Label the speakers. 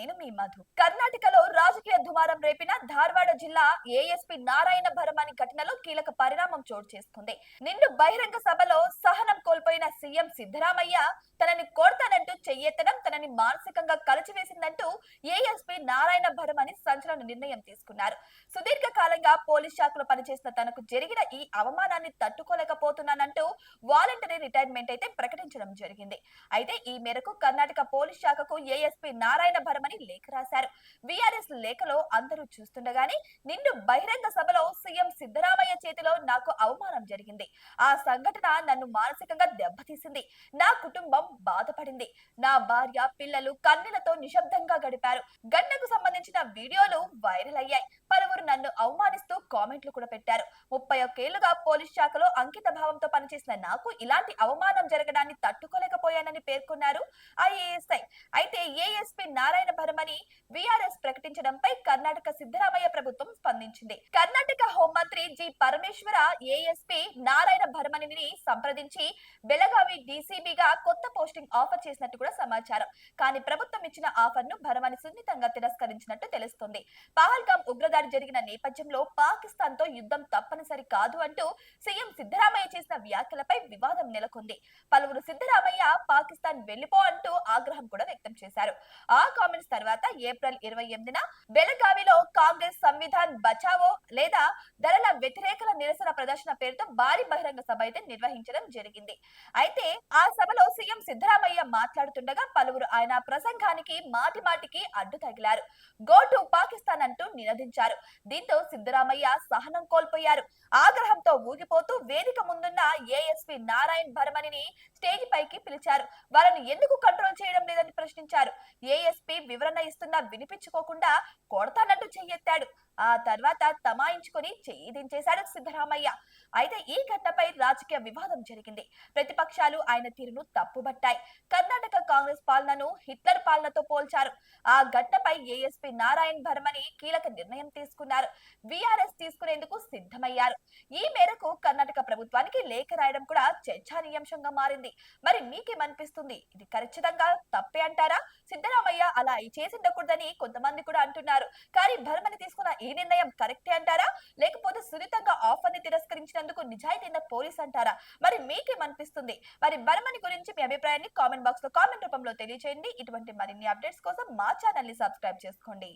Speaker 1: నేను మీ మధు. కర్ణాటకలో రాజకీయ దుమారం రేపిన ధార్వాడ జిల్లా ఏఎస్పీ నారాయణ భరమని ఘటనలో కీలక పరిణామం చోటు చేసుకుంది. నిండు బహిరంగ సభలో సహనం కోల్పోయిన సీఎం సిద్ధరామయ్య తనని కొడతానంటూ చెయ్యెత్తడం తనని మానసికంగా కలిచివేసిందంటూ ఏఎస్పీ నారాయణ భరమని సంచలన నిర్ణయం తీసుకున్నారు. సుదీర్ఘ కాలంగా పోలీస్ శాఖలో పనిచేసిన తనకు జరిగిన ఈ అవమానాన్ని తట్టుకోలేకపోతున్నానంటూ వాలంటరీ రిటైర్మెంట్ అయితే ప్రకటించడం జరిగింది. అయితే ఈ మేరకు కర్ణాటక పోలీస్ శాఖకు ఏఎస్పీ నారాయణ భరమని లేఖ రాశారు. విఆర్ఎస్ లేఖలో అందరూ చూస్తుండగానే నిండు బహిరంగ సభలో సీఎం సిద్ధరామయ్య చేతిలో నాకు అవమానం జరిగింది. ఆ సంఘటన నన్ను మానసికంగా దెబ్బతీసింది. నా కుటుంబం బాధపడింది. నా భార్య పిల్లలు కన్నీళ్లతో నిశ్శబ్దంగా గడిపారు. ఘటనకు సంబంధించిన వీడియోలు వైరల్ అయ్యాయి. పలువురు నన్ను అవమానిస్తూ కామెంట్లు కూడా పెట్టారు. 31 ఏళ్లుగా పోలీస్ శాఖలో అంకిత భావంతో పనిచేసిన నాకు ఇలాంటి అవమానం జరగడాన్ని తట్టుకోలేకపోయానని పేర్కొన్నారు ఐఏఎస్ఐ. అయితే ఏఎస్పీ నారాయణ భరమని విఆర్ఎస్ ప్రకటించడంపై కర్ణాటక సిద్ధరామయ్య ప్రభుత్వం స్పందించింది. కర్ణాటక హోంమంత్రి జి పరమేశ్వర ఏఎస్పీ నారాయణ భరమణిని సంప్రదించి బెళగావి డీసీబీగా కొత్త పోస్టింగ్ ఆఫర్ చేసినట్టు కూడా సమాచారం. కానీ ప్రభుత్వం ఇచ్చిన ఆఫర్ ను భరమణి సున్నితంగా తిరస్కరించినట్టు తెలుస్తుంది. పహల్గాం ఉగ్రదాడి జరిగిన నేపథ్యంలో పాకిస్తాన్ తో యుద్ధం తప్పనిసరి కాదు అంటూ సీఎం సిద్ధరామయ్య చేసిన వ్యాఖ్యలపై వివాదం నెలకొంది. పలువురు సిద్ధరామయ్య పాకిస్తాన్ వెళ్లిపో అంటూ ఆగ్రహం కూడా వ్యక్తం చేశారు. ఆ కామెంట్స్ తర్వాత ఏప్రిల్ 28న బెళగావిలో కాంగ్రెస్ సంవిధాన్ బచావో లేదా ధరల వ్యతిరేకల నిరసన ప్రదర్శన పేరుతో భారీ బహిరంగ సభ అయితే నిర్వహించడం జరిగింది. అయితే ఆ సభలో సీఎం సిద్ధరామయ్య మాట్లాడుతుండగా పలువురు ఆయన ప్రసంగానికి మాటి మాటికి అడ్డు తగిలారు. గో టు పాకిస్తాన్ అంటూ నినదించారు. దీంతో సిద్ధరామయ్య సహనం కోల్పోయారు. ఆగ్రహంతో ఊగిపోతూ వేదిక ముందున్న ఏఎస్పీ నారాయణ భరమణిని స్టేజ్ పైకి పిలిచారు. వారిని ఎందుకు కంట్రోల్ చేయడం లేదని ప్రశ్నించారు. ఏఎస్పీ వివరణ ఇస్తున్నా వినిపించుకోకుండా కొడతానంటూ చెయ్యెత్తాడు. ఆ తర్వాత తమాయించుకొని చెయ్యి దించేశాడు సిద్ధరామయ్య. అయితే ఈ ఘటనపై రాజకీయ వివాదం జరిగింది. ప్రతిపక్షాలు ఆయన తీరును తప్పుబట్టాయి. కర్ణాటక కాంగ్రెస్ పాలనను హిట్లర్ పాలనతో పోల్చారు. ఆ ఘటనపై ఏఎస్పీ నారాయణ భరమణి కీలక నిర్ణయం తీసుకున్నారు. విఆర్ఎస్ తీసుకునేందుకు సిద్ధమయ్యారు. ఈ మేరకు కర్ణాటక ప్రభుత్వానికి లేఖ రాయడం కూడా చర్చానీయాంశంగా మారింది. మరి మీకేమనిపిస్తుంది? ఇది ఖచ్చితంగా తప్పే అంటారా? సిద్ధరామయ్య అలా చేసిండకూడదని కొంతమంది కూడా అంటున్నారు. కానీ భరమణి తీసుకున్న ఈ నిర్ణయం కరెక్టే అంటారా? లేకపోతే సున్నితంగా ఆఫర్ ని తిరస్కరించినందుకు నిజాయితీ పోలీస్ అంటారా? మరి మీకేమనిపిస్తుంది? మరి భరమణి గురించి మీ అభిప్రాయాన్ని కామెంట్ బాక్స్ లో కామెంట్ రూపంలో తెలియజేయండి. ఇటువంటి మరిన్ని అప్డేట్స్ కోసం మా ఛానల్ ని సబ్స్క్రైబ్ చేసుకోండి.